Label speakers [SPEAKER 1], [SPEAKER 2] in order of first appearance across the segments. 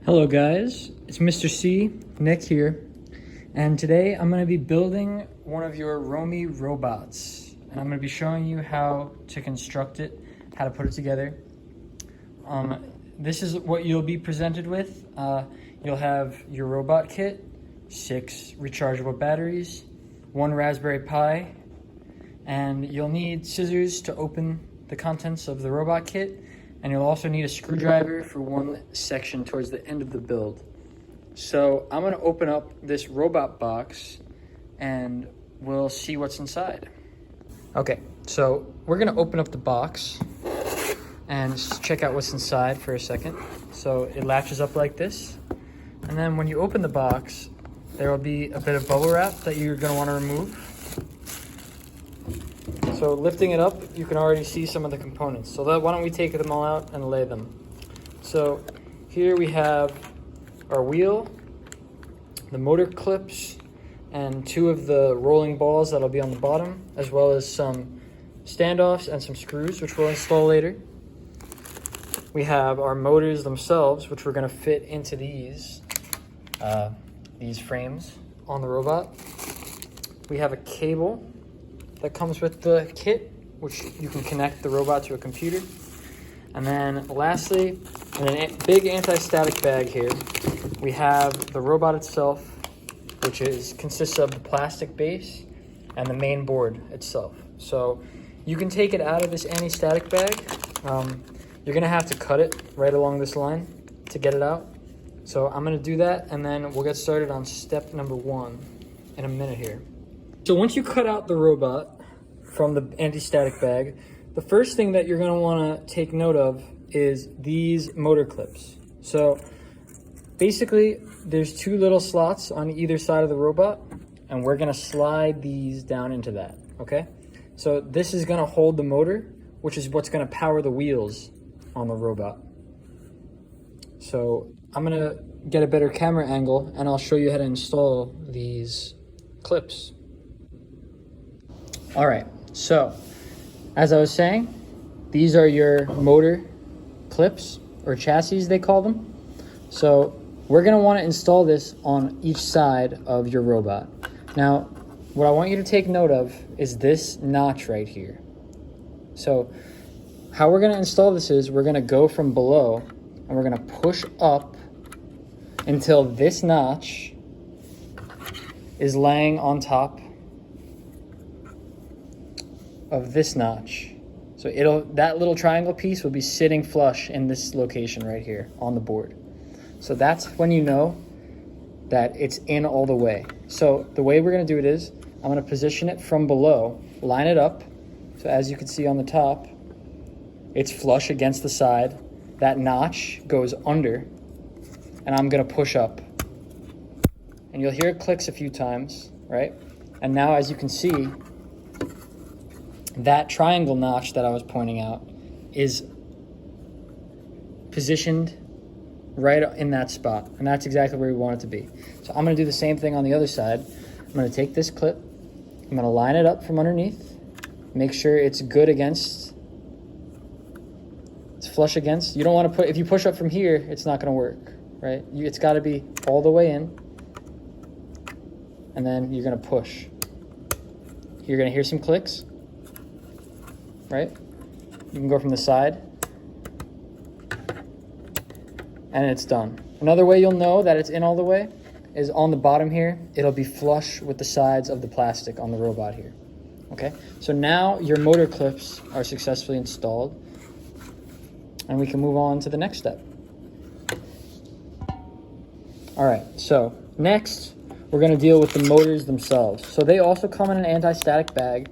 [SPEAKER 1] Hello guys, it's Mr. C, Nick here, and today I'm going to be building one of your ROMI robots, and I'm going to be showing you how to construct it, how to put it together. This is what you'll be presented with. You'll have your robot kit, 6 rechargeable batteries, 1 Raspberry Pi, and you'll need scissors to open the contents of the robot kit. And you'll also need a screwdriver for one section towards the end of the build. So I'm gonna open up this robot box and we'll see what's inside. Okay, so we're gonna open up the box and check out what's inside for a second. So it latches up like this. And then when you open the box, there will be a bit of bubble wrap that you're gonna wanna remove. So lifting it up, you can already see some of the components. So why don't we take them all out and lay them. So here we have our wheel, the motor clips, and 2 of the rolling balls that'll be on the bottom, as well as some standoffs and some screws, which we'll install later. We have our motors themselves, which we're gonna fit into these frames on the robot. We have a cable that comes with the kit, which you can connect the robot to a computer. And then lastly, in a big anti-static bag here, we have the robot itself, which consists of the plastic base and the main board itself. So you can take it out of this anti-static bag. You're gonna have to cut it right along this line to get it out. So I'm gonna do that, and then we'll get started on step number 1 in a minute here. So once you cut out the robot from the anti-static bag, the first thing that you're going to want to take note of is these motor clips. So basically, there's 2 little slots on either side of the robot, and we're going to slide these down into that, okay? So this is going to hold the motor, which is what's going to power the wheels on the robot. So I'm going to get a better camera angle, and I'll show you how to install these clips. All right, so as I was saying, these are your motor clips, or chassis they call them. So we're gonna wanna install this on each side of your robot. Now, what I want you to take note of is this notch right here. So how we're gonna install this is we're gonna go from below and we're gonna push up until this notch is laying on top of this notch. So that little triangle piece will be sitting flush in this location right here on the board. So that's when you know that it's in all the way. So the way we're gonna do it is, I'm gonna position it from below, line it up. So as you can see on the top, it's flush against the side. That notch goes under, and I'm gonna push up. And you'll hear it clicks a few times, right? And now as you can see, that triangle notch that I was pointing out is positioned right in that spot, and that's exactly where we want it to be. So I'm going to do the same thing on the other side. I'm going to take this clip, I'm going to line it up from underneath, make sure it's good against, it's flush against. You don't want to put, if you push up from here, it's not going to work, right? It's got to be all the way in, and then you're going to push. You're going to hear some clicks. Right? You can go from the side, and it's done. Another way you'll know that it's in all the way is on the bottom here. It'll be flush with the sides of the plastic on the robot here. Okay? So now your motor clips are successfully installed, and we can move on to the next step. All right, so next we're going to deal with the motors themselves. So they also come in an anti-static bag,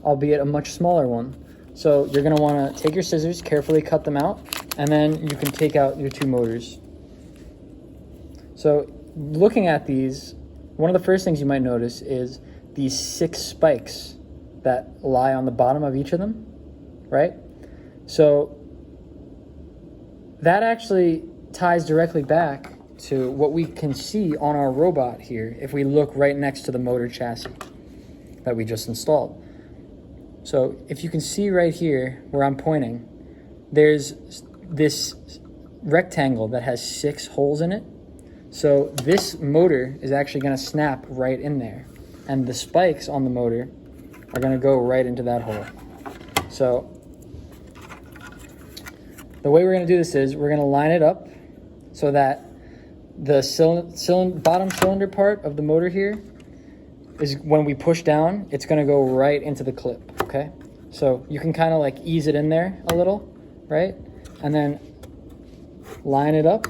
[SPEAKER 1] albeit a much smaller one. So you're gonna wanna take your scissors, carefully cut them out, and then you can take out your 2 motors. So looking at these, one of the first things you might notice is these 6 spikes that lie on the bottom of each of them, right? So that actually ties directly back to what we can see on our robot here if we look right next to the motor chassis that we just installed. So if you can see right here where I'm pointing, there's this rectangle that has 6 holes in it. So this motor is actually going to snap right in there. And the spikes on the motor are going to go right into that hole. So the way we're going to do this is we're going to line it up so that the bottom cylinder part of the motor here is, when we push down, it's going to go right into the clip, okay? So you can kind of like ease it in there a little, right? And then line it up.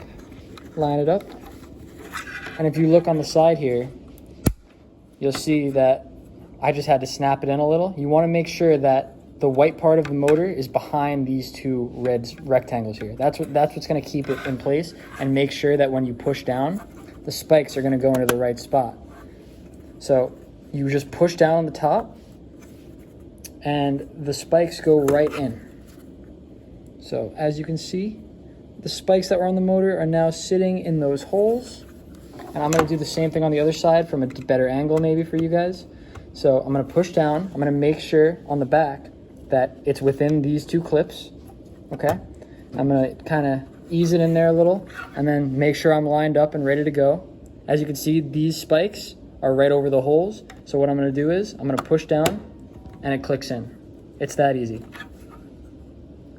[SPEAKER 1] And if you look on the side here, you'll see that I just had to snap it in a little. You want to make sure that the white part of the motor is behind these 2 red rectangles here. That's what's going to keep it in place and make sure that when you push down, the spikes are going to go into the right spot. So you just push down on the top and the spikes go right in. So as you can see, the spikes that were on the motor are now sitting in those holes. And I'm going to do the same thing on the other side from a better angle maybe for you guys. So I'm going to push down. I'm going to make sure on the back that it's within these 2 clips, okay? I'm going to kind of ease it in there a little and then make sure I'm lined up and ready to go. As you can see, these spikes are right over the holes. So what I'm going to do is I'm going to push down and it clicks in. It's that easy.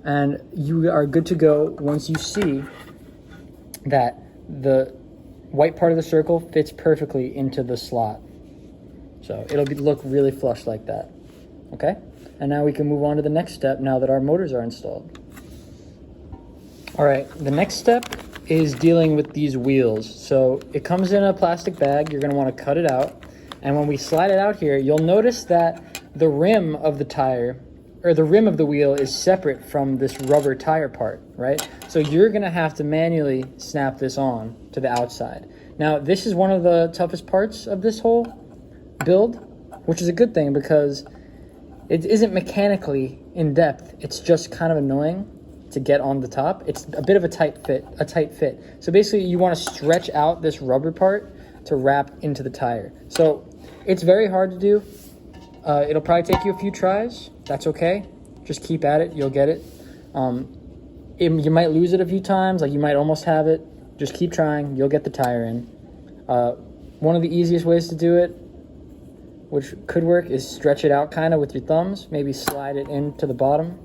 [SPEAKER 1] And you are good to go once you see that the white part of the circle fits perfectly into the slot. So it'll look really flush like that, okay? And now we can move on to the next step now that our motors are installed. All right, the next step is dealing with these wheels. So it comes in a plastic bag. You're gonna wanna cut it out. And when we slide it out here, you'll notice that the rim of the tire, or the rim of the wheel, is separate from this rubber tire part, right? So you're gonna have to manually snap this on to the outside. Now, this is one of the toughest parts of this whole build, which is a good thing because it isn't mechanically in depth. It's just kind of annoying to get on the top. It's a bit of a tight fit. So basically you want to stretch out this rubber part to wrap into the tire. So it's very hard to do. It'll probably take you a few tries. That's okay. Just keep at it. You'll get it. You might lose it a few times. Like you might almost have it. Just keep trying. You'll get the tire in. One of the easiest ways to do it, which could work, is stretch it out kind of with your thumbs. Maybe slide it into the bottom.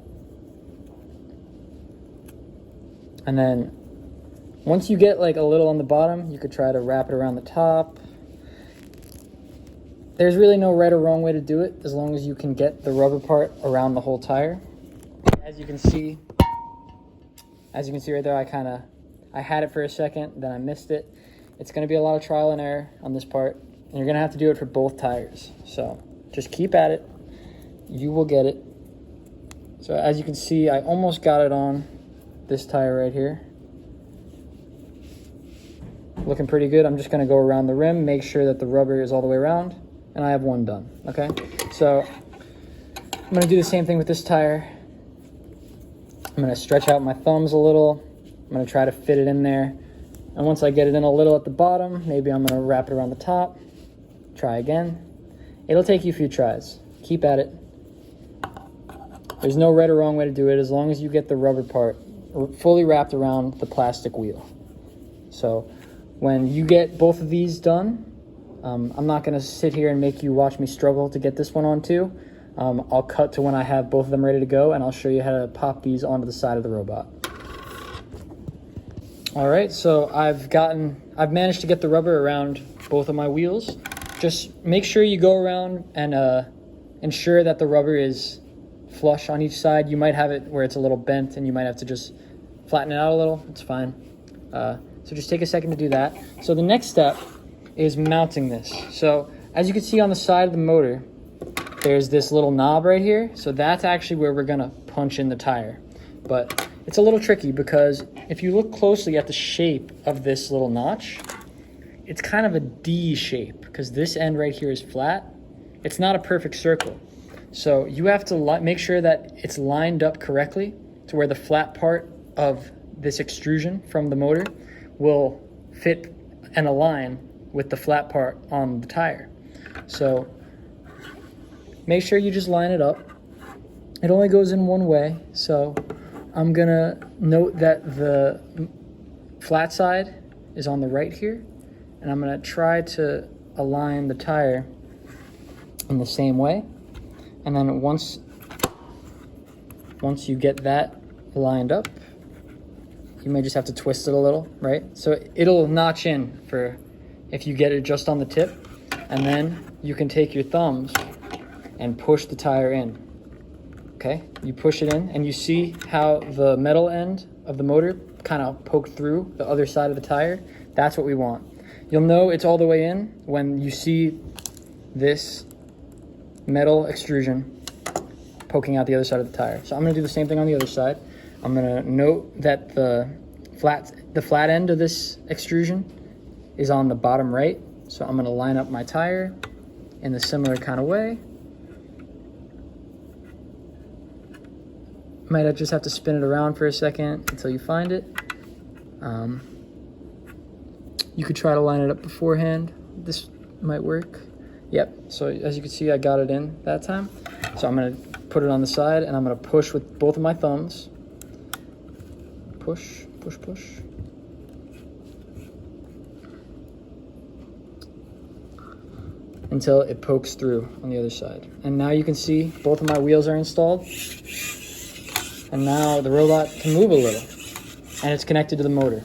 [SPEAKER 1] And then once you get like a little on the bottom, you could try to wrap it around the top. There's really no right or wrong way to do it as long as you can get the rubber part around the whole tire. As you can see right there, I had it for a second, then I missed it. It's going to be a lot of trial and error on this part, and you're going to have to do it for both tires. So just keep at it. You will get it. So as you can see, I almost got it on this tire right here. Looking pretty good. I'm just going to go around the rim, make sure that the rubber is all the way around, and I have one done, okay? So I'm going to do the same thing with this tire. I'm going to stretch out my thumbs a little. I'm going to try to fit it in there. And once I get it in a little at the bottom, maybe I'm going to wrap it around the top. Try again. It'll take you a few tries. Keep at it. There's no right or wrong way to do it as long as you get the rubber part fully wrapped around the plastic wheel. So when you get both of these done, I'm not going to sit here and make you watch me struggle to get this one on too. I'll cut to when I have both of them ready to go, and I'll show you how to pop these onto the side of the robot. All right, so I've managed to get the rubber around both of my wheels. Just make sure you go around and ensure that the rubber is flush on each side. You might have it where it's a little bent and you might have to just flatten it out a little. It's fine. So just take a second to do that. So the next step is mounting this. So as you can see on the side of the motor, there's this little knob right here. So that's actually where we're gonna punch in the tire. But it's a little tricky because if you look closely at the shape of this little notch, it's kind of a D shape because this end right here is flat. It's not a perfect circle. So you have to make sure that it's lined up correctly to where the flat part of this extrusion from the motor will fit and align with the flat part on the tire. So make sure you just line it up. It only goes in one way, so I'm gonna note that the flat side is on the right here, and I'm gonna try to align the tire in the same way. And then once you get that lined up, you may just have to twist it a little, right? So it'll notch in for if you get it just on the tip, and then you can take your thumbs and push the tire in, okay? You push it in, and you see how the metal end of the motor kind of poked through the other side of the tire? That's what we want. You'll know it's all the way in when you see this metal extrusion poking out the other side of the tire. So I'm gonna do the same thing on the other side. I'm gonna note that the flat end of this extrusion is on the bottom right. So I'm gonna line up my tire in the similar kind of way. Might just have to spin it around for a second until you find it. You could try to line it up beforehand. This might work. Yep, so as you can see, I got it in that time. So I'm gonna put it on the side, and I'm gonna push with both of my thumbs. Push, push, push. Until it pokes through on the other side. And now you can see both of my wheels are installed. And now the robot can move a little, and it's connected to the motor.